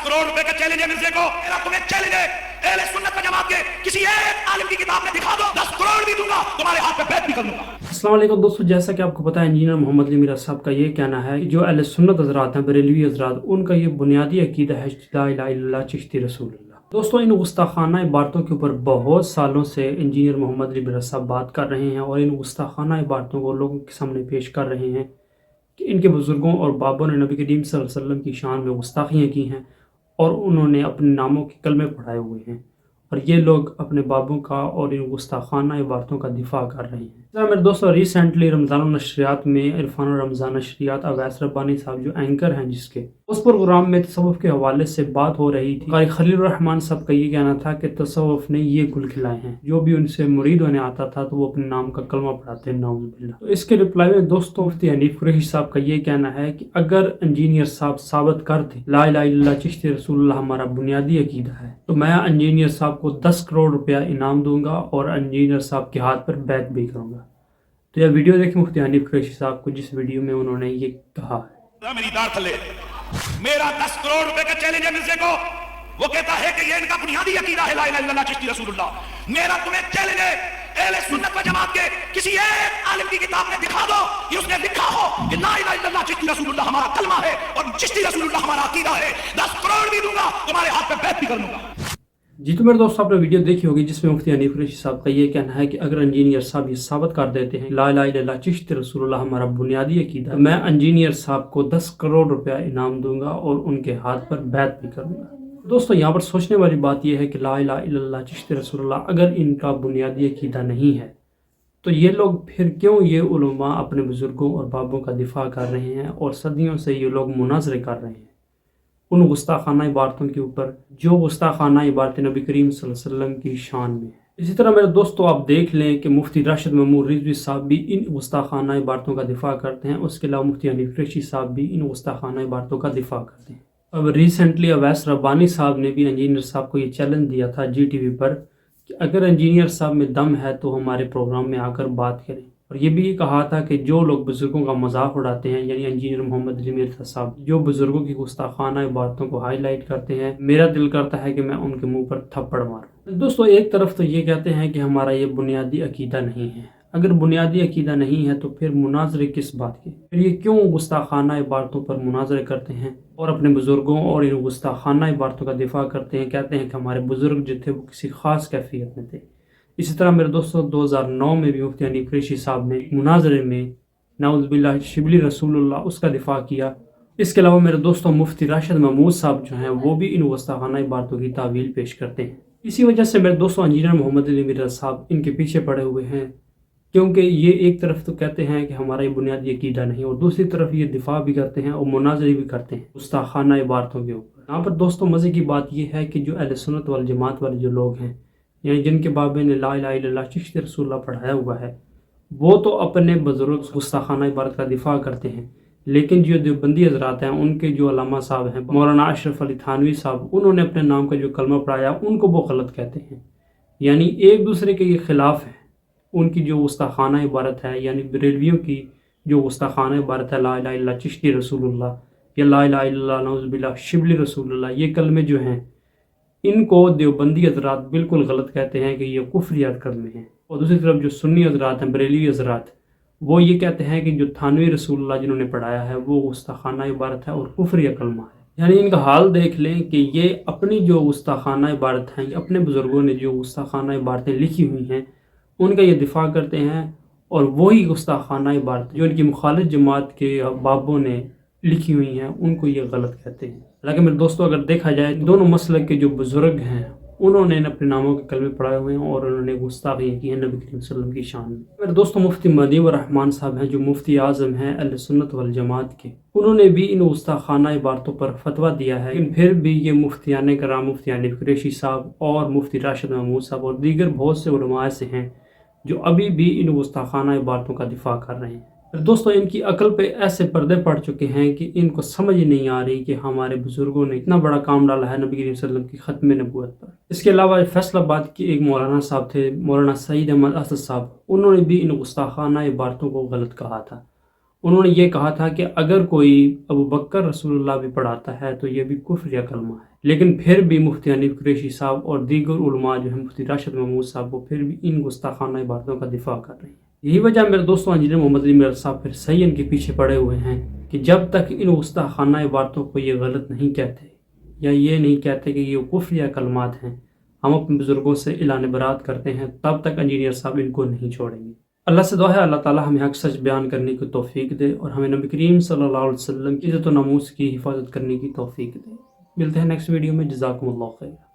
करोड़ रुपए का चैलेंज है मिर्जे को, मेरा तुम्हें चैलेंज है, अहले सुन्नत व जमात के किसी एक आलिम की किताब में दिखा दो, 10 करोड़ भी दूंगा, तुम्हारे हाथ पे बैत भी कर दूंगा। अस्सलाम वालेकुम दोस्तों, जैसा कि आपको पता है इंजीनियर मोहम्मद अली मीरा साहब का ये कहना है कि जो अहले सुन्नत हज़रात हैं, बरेलवी हज़रात, उनका ये बुनियादी अकीदा है ला इलाहा इल्लल्लाह चिश्ती रसूलुल्लाह। दोस्तों, इन गुस्ताखाना इबारतों के ऊपर बहुत सालों से इंजीनियर मोहम्मद अली मीरा साहब बात कर रहे हैं और इन गुस्ताखाना इबारतों को लोगों के सामने पेश कर रहे हैं कि इनके बुज़ुर्गों और बाबों ने नबी करीम सल्लल्लाहु अलैहि वसल्लम की शान में गुस्ताखियाँ की हैं और उन्होंने अपने नामों के कलमे पढ़ाए हुए हैं, और ये लोग अपने बाबों का और इन गुस्ताखाना इबारतों का दिफा कर रहे हैं। मेरे दोस्तों, रिसेंटली रमज़ान नशरियात में इरफान रमज़ान नशरियात अवैस रब्बानी साहब जो एंकर हैं जिसके, उस प्रोग्राम में तसव्वुफ़ के हवाले से बात हो रही थी। क़ारी खलील रहमान साहब का ये कहना था कि तसव्वुफ़ ने ये गुल खिलाए हैं, जो भी उनसे मुरीद होने आता था तो वो अपने नाम का कलमा पढ़ाते हैं, नाउज़ बिल्लाह। तो इसके रिप्लाई में दोस्तों मुफ्ती हनीफ कुरैशी साहब का ये कहना है कि अगर इंजीनियर साहब साबित कर दें ला इलाहा इल्लल्लाह चिश्ती रसूलुल्लाह हमारा बुनियादी अकीदा है, तो मैं इंजीनियर साहब को 10 करोड़ रुपया इनाम दूंगा और इंजीनियर साहब के हाथ पर बैत भी करूंगा। तो यह वीडियो देखें मुफ्ती हनीफ कुरैशी साहब को, जिस वीडियो में उन्होंने ये कहा है। मेरी दार थले, मेरा 10 करोड़ रुपए का चैलेंज है मिर्जे को, वो कहता है कि ये इनका बुनियादी अकीदा है ला इलाहा इल्लल्लाह चिश्ती रसूलुल्लाह। मेरा तुम्हें चैलेंज है, अहले सुन्नत व जमात के किसी एक आलिम की किताब में दिखा दो कि उसने लिखा हो कि ला इलाहा इल्लल्लाह चिश्ती रसूलुल्लाह हमारा कलमा है और चिश्ती रसूलुल्लाह हमारा अकीदा है, 10 करोड़ भी दूंगा, तुम्हारे हाथ पे बैत भी कर दूंगा। जी तो मेरे दोस्तों, आपने वीडियो देखी होगी जिसमें मुफ्ती हनीफ कुरैशी साहब का ये कहना है कि अगर इंजीनियर साहब ये साबित कर देते हैं ला इलाहा इल्लल्लाह चिश्ती रसूलुल्लाह हमारा बुनियादी अकीदा है, मैं इंजीनियर साहब को 10 करोड़ रुपया इनाम दूंगा और उनके हाथ पर बैत भी करूंगा। दोस्तों, यहाँ पर सोचने वाली बात यह है कि ला इलाहा इल्लल्लाह चिश्ती रसूलुल्लाह अगर इनका बुनियादी अकीदा नहीं है तो ये लोग फिर क्यों ये उलमा अपने बुजुर्गों और बाबों का दिफा कर रहे हैं और सदियों से ये लोग मुनाजरे कर रहे हैं उन गुस्ताखाना इबारतों के ऊपर जो गुस्ताखाना इबारतें नबी करीम सल्लल्लाहु अलैहि वसल्लम की शान में है। इसी तरह मेरे दोस्तों, आप देख लें कि मुफ्ती राशिद महमूद रिजवी साहब भी इन गुस्ताखाना इबारतों का दिफा करते हैं, उसके अलावा मुफ्ती हनीफ कुरैशी साहब भी इन गुस्ताखाना इबारतों का दिफा करते हैं। अब रिसेंटली अवैस रब्बानी साहब ने भी इंजीनियर साहब को ये चैलेंज दिया था GTV पर कि अगर इंजीनियर साहब में दम है तो हमारे प्रोग्राम में आकर बात करें, और ये भी कहा था कि जो लोग बुजुर्गों का मजाक उड़ाते हैं, यानी इंजीनियर मोहम्मद अली मीरा साहब जो बुजुर्गों की गुस्ताखाना इबारतों को हाईलाइट करते हैं, मेरा दिल करता है कि मैं उनके मुंह पर थप्पड़ मारूं। दोस्तों, एक तरफ तो ये कहते हैं कि हमारा ये बुनियादी अकीदा नहीं है, अगर बुनियादी अकीदा नहीं है तो फिर मुनाजरे किस बात के, फिर ये क्यों गुस्ताखाना इबारतों पर मुनाजरे करते हैं और अपने बुजुर्गों और इन गुस्ताखाना इबारतों का दिफा करते हैं, कहते हैं कि हमारे बुजुर्ग जो थे वो किसी खास कैफियत में थे। इसी तरह मेरे दोस्तों 2009 में भी मुफ्ती हनीफ कुरैशी साहब ने मुनाजरे में नाउज़ बिल्लाह शिबली रसूलुल्लाह उसका दिफा किया। इसके अलावा मेरे दोस्तों मुफ्ती राशिद महमूद साहब जो हैं वो भी इन गुस्ताखाना इबारतों की तावील पेश करते हैं। इसी वजह से मेरे दोस्तों इंजीनियर मोहम्मद अली मीरा साहब इनके पीछे पड़े हुए हैं, क्योंकि ये एक तरफ तो कहते हैं कि हमारा ये बुनियादी अकीदा नहीं और दूसरी तरफ ये दिफा भी करते हैं और मुनाजरे भी करते हैं गुस्ताखाना इबारतों के ऊपर। यहाँ पर दोस्तों मज़े की बात यह है कि जो अहले सुन्नत वल जमात वाले जो लोग हैं, यानी जिनके बाबे ने ला इलाहा इल्लल्लाह चिश्ती रसूलुल्लाह पढ़ाया हुआ है, वो तो अपने बुजुर्ग गुस्ताखाना इबारत का दिफा करते हैं, लेकिन जो देवबंदी हजरात हैं उनके जो अल्लामा साहब हैं मौलाना अशरफ अली थानवी साहब, उन्होंने अपने नाम का जो कलमा पढ़ाया उनको वो गलत कहते हैं, यानी एक दूसरे के ये खिलाफ है। उनकी जो गुस्ताखाना इबारत है, यानी बरेलवियों की जो गुस्ताखाना इबारत है ला इलाहा इल्लल्लाह चिश्ती रसूलुल्लाह या ला इलाहा इल्लल्लाह नाउज़ु बिल्लाह शिबली रसूलुल्लाह, ये कलमे जो हैं इनको देवबंदी हजरात बिल्कुल गलत कहते हैं कि ये कुफ्रियात कलमे हैं, और दूसरी तरफ जो सुन्नी हजरात हैं बरेलवी हजरात, वो ये कहते हैं कि जो थानवी रसूलुल्लाह जिन्होंने पढ़ाया है वो गुस्ताखाना इबारत है और कुफ्रिया कलमा है। यानी इनका हाल देख लें कि ये अपनी जो गुस्ताखाना इबारत हैं, अपने बुजुर्गों ने जो गुस्ताखाना इबारतें लिखी हुई हैं उनका ये दिफा करते हैं, और वही गुस्ताखाना इबारत जो इनकी मुखालिफ जमात के बाबों ने लिखी हुई हैं उनको ये गलत कहते हैं। हालांकि मेरे दोस्तों, अगर देखा जाए दोनों मसलक के जो बुजुर्ग हैं उन्होंने अपने नामों के कलमे पढ़ाए हुए हैं और उन्होंने गुस्ताखियाँ की हैं नबी करीम सल्लल्लाहु अलैहि वसल्लम की शान में। मेरे दोस्तों मुफ्ती मदीउर रहमान साहब हैं जो मुफ्ती आज़म हैं अहले सुन्नत वल जमात के, उन्होंने भी इन गुस्ताखाना इबारतों पर फतवा दिया है, लेकिन फिर भी ये मुफ्तियान कराम मुफ्ती हनीफ कुरैशी साहब और मुफ्ती राशिद महमूद साहब और दीगर बहुत से उलमा ऐसे हैं जो अभी भी इन गुस्ताखाना इबारतों का दिफा कर रहे हैं। दोस्तों, इनकी अकल पे ऐसे पर्दे पड़ चुके हैं कि इनको समझ ही नहीं आ रही कि हमारे बुजुर्गों ने इतना बड़ा काम डाला है नबी करीम सल्लल्लाहु अलैहि वसल्लम की खत्म नबूवत पर। इसके अलावा फैसलाबाद के एक मौलाना साहब थे, मौलाना सईद अहमद असद साहब, उन्होंने भी इन गुस्ताखाना इबारतों को गलत कहा था। انہوں نے یہ کہا تھا کہ اگر کوئی ابو بکر رسول اللہ بھی پڑھاتا ہے تو یہ بھی کفر یا کلمہ ہے، لیکن پھر بھی مفتی حنیف قریشی صاحب اور دیگر علماء جو ہیں مفتی راشد محمود صاحب وہ پھر بھی ان گستاخانہ عبارتوں کا دفاع کر رہے ہیں۔ یہی وجہ میرے دوستوں انجینئر محمد علی مرزا صاحب پھر صحیح ان کے پیچھے پڑے ہوئے ہیں کہ جب تک ان گستاخانہ عبارتوں کو یہ غلط نہیں کہتے یا یہ نہیں کہتے کہ یہ کفر یا کلمات ہیں، ہم اپنے بزرگوں سے اعلان برات کرتے ہیں، تب تک انجینئر صاحب ان کو نہیں چھوڑیں گے۔ اللہ سے دعا ہے اللہ تعالیٰ ہمیں حق سچ بیان کرنے کی توفیق دے اور ہمیں نبی کریم صلی اللہ علیہ وسلم کی عزت و ناموس کی حفاظت کرنے کی توفیق دے۔ ملتے ہیں نیکسٹ ویڈیو میں، جزاکم اللہ خیر۔